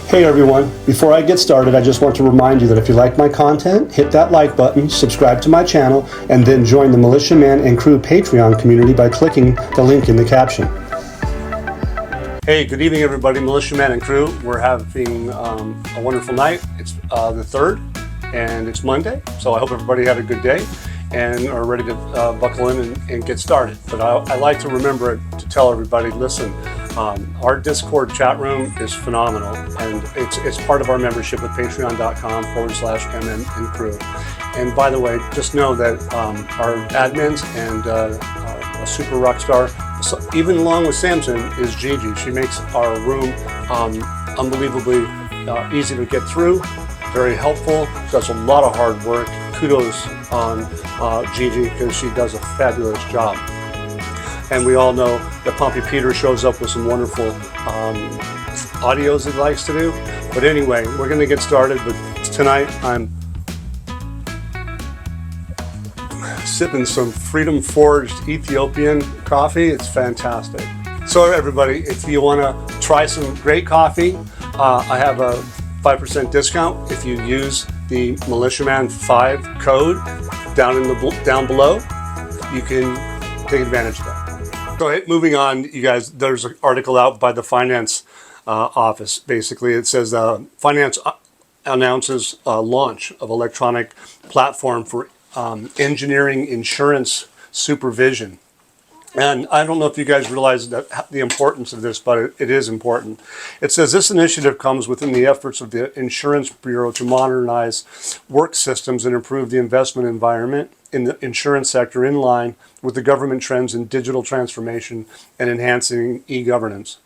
Hey everyone, before I get started, I just want to remind you that if you like my content, hit that like button, subscribe to my channel, and then join the Militia Man and Crew Patreon community by clicking the link in the caption. Hey, good evening everybody, Militia Man and Crew. We're having a wonderful night. It's the 3rd, and it's Monday, so I hope everybody had a good day and are ready to buckle in and get started. But I like to remember to tell everybody, listen, our Discord chat room is phenomenal, and it's part of our membership at patreon.com/MM&C. And by the way, just know that our admins and a super rock star, so even along with Samson, is Gigi. She makes our room unbelievably easy to get through, very helpful, does a lot of hard work. Kudos on Gigi, because she does a fabulous job. And we all know that Pompey Peter shows up with some wonderful audios he likes to do. But anyway, we're going to get started. But tonight I'm sipping some Freedom Forged Ethiopian coffee. It's fantastic. So everybody, if you want to try some great coffee, I have a 5% discount if you use the Militiaman 5 code down below. You can take advantage of that. So moving on, you guys, there's an article out by the finance office. Basically, it says finance announces launch of electronic platform for engineering insurance supervision. And I don't know if you guys realize that the importance of this, but it is important. It says this initiative comes within the efforts of the Insurance Bureau to modernize work systems and improve the investment environment in the insurance sector in line with the government trends in digital transformation and enhancing e-governance.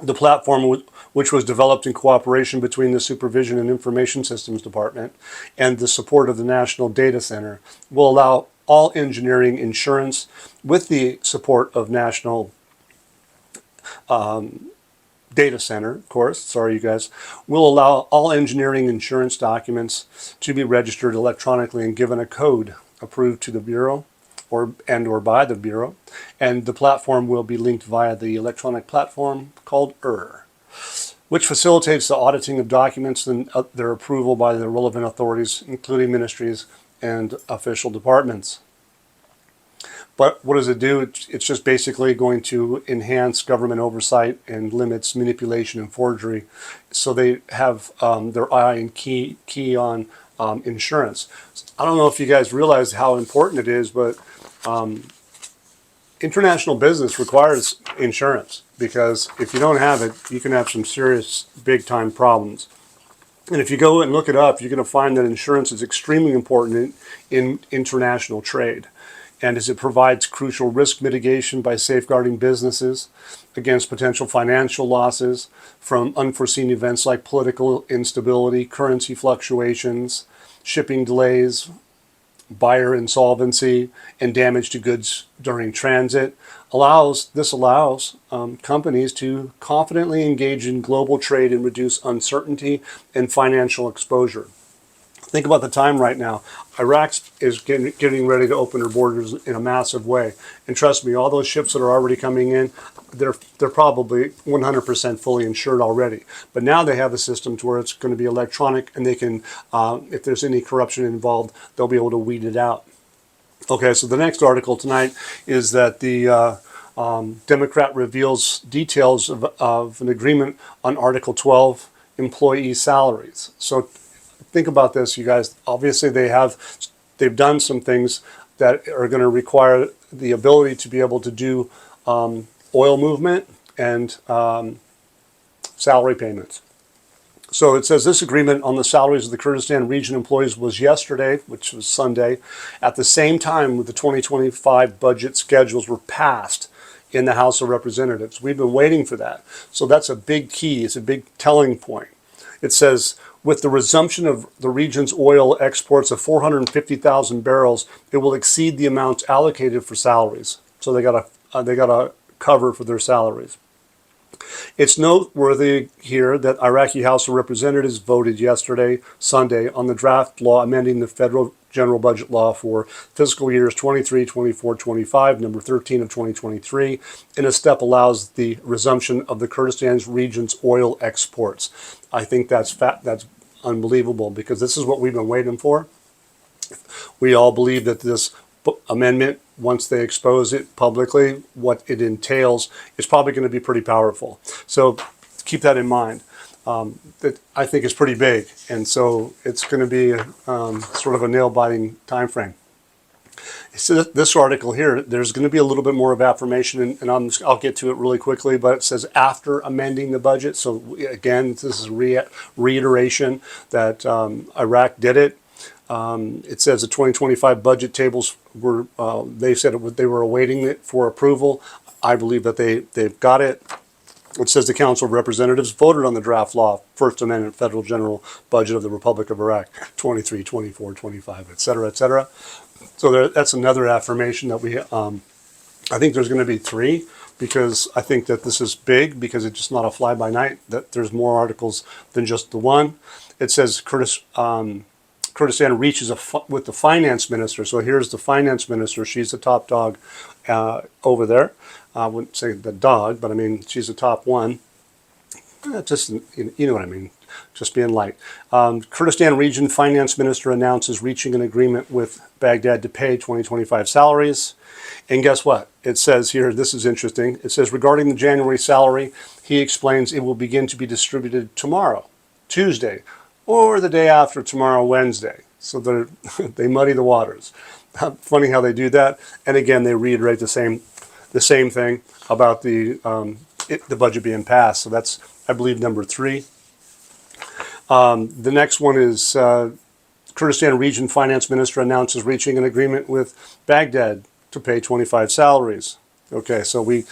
The platform, which was developed in cooperation between the Supervision and Information Systems Department and the support of the National Data Center, will allow all engineering insurance, with the support of National Data Center, of course, sorry you guys, will allow all engineering insurance documents to be registered electronically and given a code approved to the Bureau or by the Bureau. And the platform will be linked via the electronic platform called which facilitates the auditing of documents and their approval by the relevant authorities, including ministries and official departments. But what does it do? It's just basically going to enhance government oversight and limits manipulation and forgery. So they have their eye and key on insurance. I don't know if you guys realize how important it is, but international business requires insurance, because if you don't have it, you can have some serious big-time problems. And if you go and look it up, you're going to find that insurance is extremely important in international trade, and as it provides crucial risk mitigation by safeguarding businesses against potential financial losses from unforeseen events like political instability, currency fluctuations, shipping delays, buyer insolvency, and damage to goods during transit. This allows companies to confidently engage in global trade and reduce uncertainty and financial exposure. Think about the time right now. Iraq is getting ready to open their borders in a massive way. And trust me, all those ships that are already coming in, they're probably 100% fully insured already. But now they have a system to where it's going to be electronic, and they can, if there's any corruption involved, they'll be able to weed it out. Okay, so the next article tonight is that the Democrat reveals details of an agreement on Article 12 employee salaries. So think about this, you guys. Obviously, they've done some things that are going to require the ability to be able to do oil movement and salary payments. So it says this agreement on the salaries of the Kurdistan region employees was yesterday, which was Sunday, at the same time with the 2025 budget schedules were passed in the House of Representatives. We've been waiting for that. So that's a big key. It's a big telling point. It says, with the resumption of the region's oil exports of 450,000 barrels, it will exceed the amount allocated for salaries. So they got a cover for their salaries. It's noteworthy here that Iraqi House of Representatives voted yesterday, Sunday, on the draft law amending the federal general budget law for fiscal years 23, 24, 25, number 13 of 2023, in a step allows the resumption of the Kurdistan region's oil exports. I think that's unbelievable, because this is what we've been waiting for. We all believe that this amendment, once they expose it publicly, what it entails, is probably going to be pretty powerful. So keep that in mind. That I think is pretty big, and so it's going to be sort of a nail-biting time frame. So this article here, there's going to be a little bit more of affirmation, and I'll get to it really quickly, but it says after amending the budget. So again, this is reiteration that Iraq did it. It says the 2025 budget tables were, they said they were awaiting it for approval. I believe that they've got it. It says the Council of Representatives voted on the draft law, First Amendment Federal General Budget of the Republic of Iraq, 23, 24, 25, et cetera, et cetera. So that's another affirmation that we, I think there's going to be three, because I think that this is big, because it's just not a fly-by-night, that there's more articles than just the one. It says Kurdistan reaches with the finance minister. So here's the finance minister. She's the top dog over there. I wouldn't say the dog, but I mean, she's the top one. Just, you know what I mean, just being light. Kurdistan region finance minister announces reaching an agreement with Baghdad to pay 2025 salaries. And guess what? It says here, this is interesting. It says regarding the January salary, he explains it will begin to be distributed tomorrow, Tuesday, or the day after tomorrow, Wednesday. So they muddy the waters. Funny how they do that. And again, they reiterate the same thing about the budget being passed. So that's, I believe, number 3. The next one is Kurdistan region finance minister announces reaching an agreement with Baghdad to pay 25 salaries. Okay, so we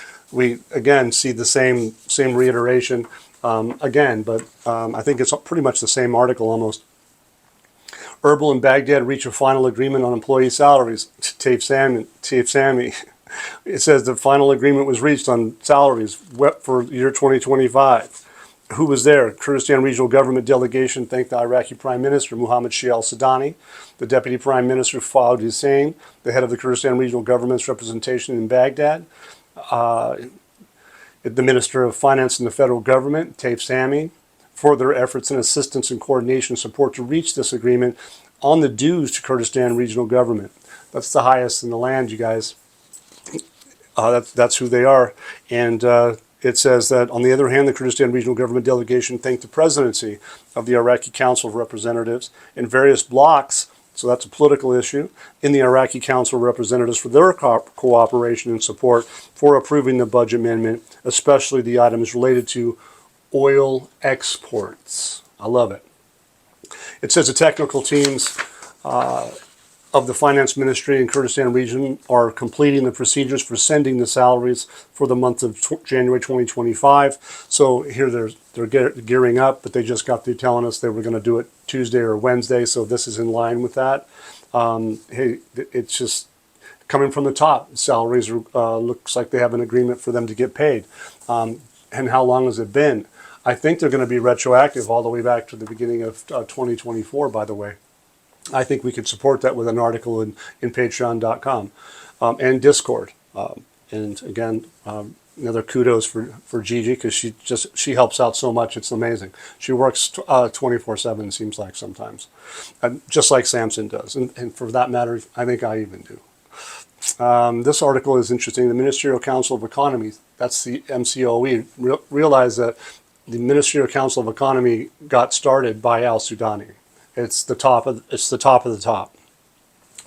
again see the same reiteration again, but I think it's pretty much the same article almost. Erbil and Baghdad reach a final agreement on employee salaries. Taif Sami. It says the final agreement was reached on salaries for year 2025. Who was there? Kurdistan Regional Government Delegation thanked the Iraqi Prime Minister Mohammed Shia al-Sudani, the Deputy Prime Minister Fawad Hussein, the head of the Kurdistan Regional Government's representation in Baghdad, the Minister of Finance in the federal government, Taif Sami, for their efforts and assistance and coordination support to reach this agreement on the dues to Kurdistan Regional Government. That's the highest in the land, you guys. That's who they are. And it says that, on the other hand, the Kurdistan Regional Government Delegation thanked the presidency of the Iraqi Council of Representatives in various blocks, so that's a political issue, in the Iraqi Council of Representatives for their cooperation and support for approving the budget amendment, especially the items related to oil exports. I love it. It says the technical teams of the Finance Ministry in Kurdistan region are completing the procedures for sending the salaries for the month of January 2025. So here they're gearing up, but they just got through telling us they were going to do it Tuesday or Wednesday, so this is in line with that. Hey, it's just coming from the top. Salaries looks like they have an agreement for them to get paid. And how long has it been? I think they're going to be retroactive all the way back to the beginning of 2024, by the way. I think we could support that with an article in patreon.com and Discord. And again, another kudos for Gigi, because she helps out so much. It's amazing. She works 24/7, seems like sometimes, just like Samson does. And for that matter, I think I even do. This article is interesting. The Ministerial Council of Economy, that's the MCOE, realize that the Ministerial Council of Economy got started by al-Sudani. It's the top of the top.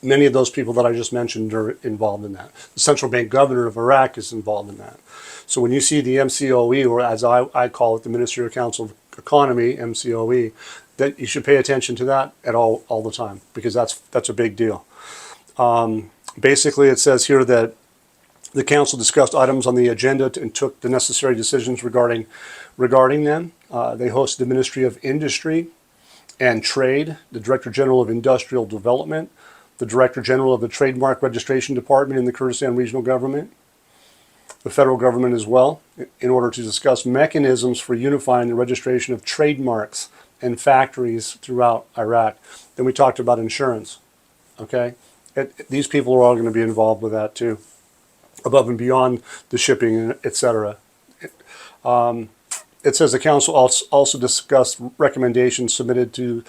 Many of those people that I just mentioned are involved in that. The central bank governor of Iraq is involved in that. So when you see the MCOE, or as I call it, the Ministerial Council of Economy, MCOE, that you should pay attention to that at all the time, because that's a big deal. Basically, it says here that the council discussed items on the agenda and took the necessary decisions regarding them. They hosted the Ministry of Industry and Trade, the Director General of Industrial Development, the Director General of the Trademark Registration Department in the Kurdistan Regional Government, the federal government as well in order to discuss mechanisms for unifying the registration of trademarks and factories throughout Iraq. Then we talked about insurance. Okay, these people are all going to be involved with that too, above and beyond the shipping, etc. It says the council also discussed recommendations submitted to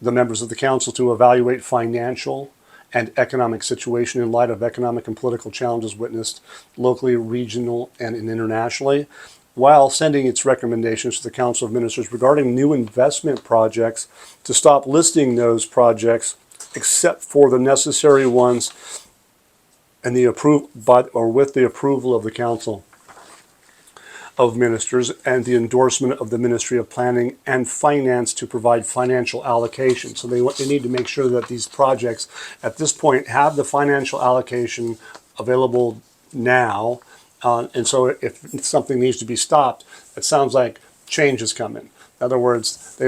the members of the council to evaluate financial and economic situation in light of economic and political challenges witnessed locally, regional, and internationally, while sending its recommendations to the Council of Ministers regarding new investment projects to stop listing those projects except for the necessary ones and with the approval of the Council of Ministers and the endorsement of the Ministry of Planning and Finance to provide financial allocation. So they need to make sure that these projects at this point have the financial allocation available now. And so if something needs to be stopped, it sounds like change is coming. In other words,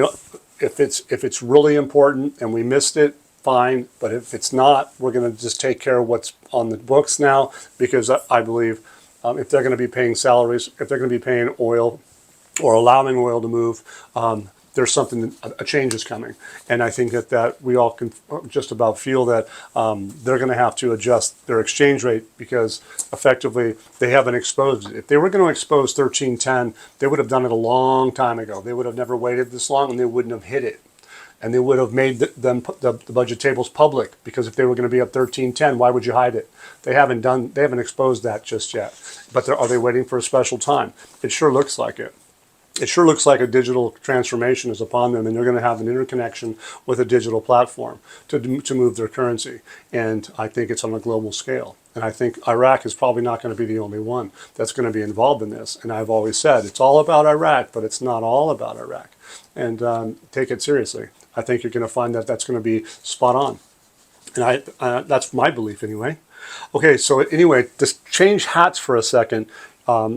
if it's really important and we missed it, fine. But if it's not, we're going to just take care of what's on the books now, because I believe if they're going to be paying salaries, if they're going to be paying oil or allowing oil to move, there's a change is coming. And I think that we all can just about feel that they're going to have to adjust their exchange rate, because effectively they haven't exposed it. If they were going to expose 1310, they would have done it a long time ago. They would have never waited this long, and they wouldn't have hit it. And they would have made the budget tables public, because if they were going to be up 1310, why would you hide it? They haven't exposed that just yet. But are they waiting for a special time? It sure looks like it. It sure looks like a digital transformation is upon them, and they're going to have an interconnection with a digital platform to move their currency. And I think it's on a global scale. And I think Iraq is probably not going to be the only one that's going to be involved in this. And I've always said it's all about Iraq, but it's not all about Iraq. And take it seriously. I think you're going to find that that's going to be spot on. And that's my belief anyway. Okay, so anyway, just change hats for a second.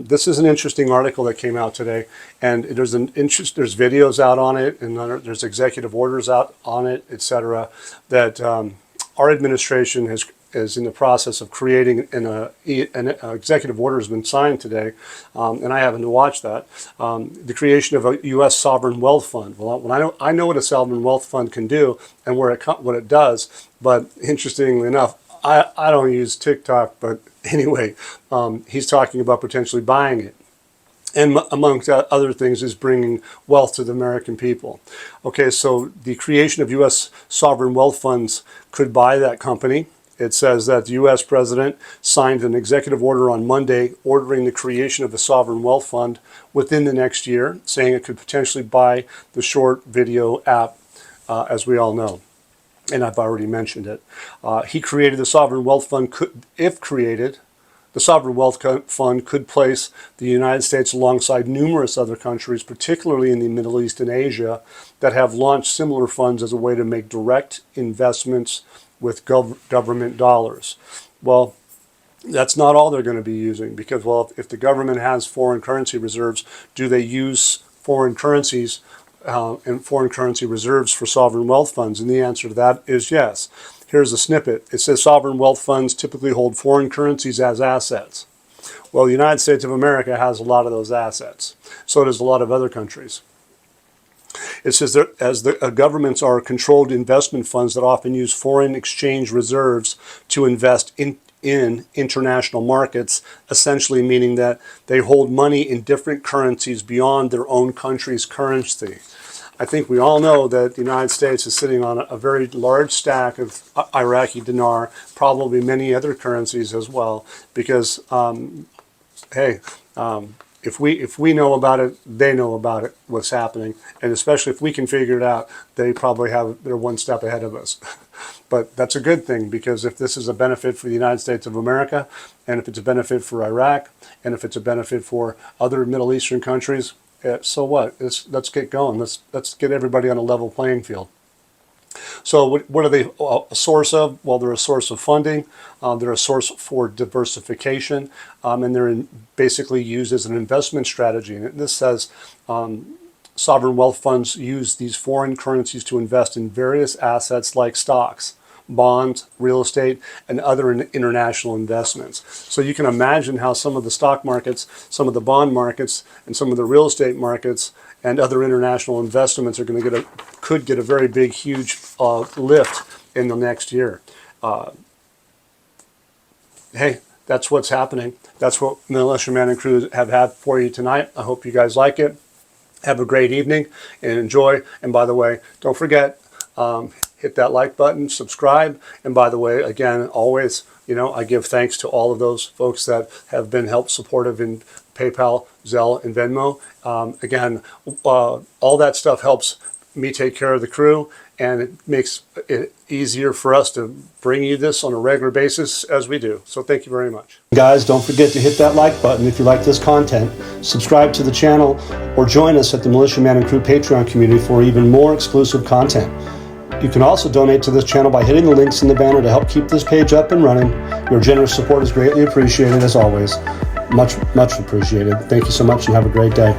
This is an interesting article that came out today, and there's videos out on it, and there's executive orders out on it, etc. That our administration is in the process of creating an executive order has been signed today, and I happen to watch that. The creation of a U.S. sovereign wealth fund. Well, I know what a sovereign wealth fund can do and what it does, but interestingly enough, I don't use TikTok, but anyway, he's talking about potentially buying it. And amongst other things is bringing wealth to the American people. Okay, so the creation of U.S. sovereign wealth funds could buy that company. It says that the U.S. president signed an executive order on Monday ordering the creation of a sovereign wealth fund within the next year, saying it could potentially buy the short video app, as we all know. And I've already mentioned it. He created the sovereign wealth fund. If created, the sovereign wealth fund could place the United States alongside numerous other countries, particularly in the Middle East and Asia, that have launched similar funds as a way to make direct investments with government dollars. Well, that's not all they're going to be using, because, well, if the government has foreign currency reserves, do they use foreign currencies and foreign currency reserves for sovereign wealth funds? And the answer to that is yes. Here's a snippet. It says sovereign wealth funds typically hold foreign currencies as assets. Well, the United States of America has a lot of those assets. So does a lot of other countries. It says that as the governments are controlled investment funds that often use foreign exchange reserves to invest in international markets, essentially meaning that they hold money in different currencies beyond their own country's currency. I think we all know that the United States is sitting on a very large stack of Iraqi dinar, probably many other currencies as well, because, if we know about it, they know about it, what's happening. And especially if we can figure it out, they're one step ahead of us. But that's a good thing, because if this is a benefit for the United States of America, and if it's a benefit for Iraq, and if it's a benefit for other Middle Eastern countries, so what? Let's get going. Let's get everybody on a level playing field. So what are they a source of? Well, they're a source of funding. They're a source for diversification, and they're basically used as an investment strategy. And this says sovereign wealth funds use these foreign currencies to invest in various assets like stocks. bonds, real estate, and other international investments. So you can imagine how some of the stock markets, some of the bond markets, and some of the real estate markets and other international investments are going to could get a very big, huge lift in the next year. Hey, that's what's happening. That's what Militia Man and Crew have had for you tonight. I hope you guys like it. Have a great evening and enjoy. And by the way, don't forget, hit that like button, subscribe. And by the way, again, always, I give thanks to all of those folks that have been supportive in PayPal, Zelle, and Venmo. Again, all that stuff helps me take care of the crew, and it makes it easier for us to bring you this on a regular basis as we do. So thank you very much. Guys, don't forget to hit that like button if you like this content, subscribe to the channel, or join us at the Militia Man and Crew Patreon community for even more exclusive content. You can also donate to this channel by hitting the links in the banner to help keep this page up and running. Your generous support is greatly appreciated, as always. Much, much appreciated. Thank you so much and have a great day.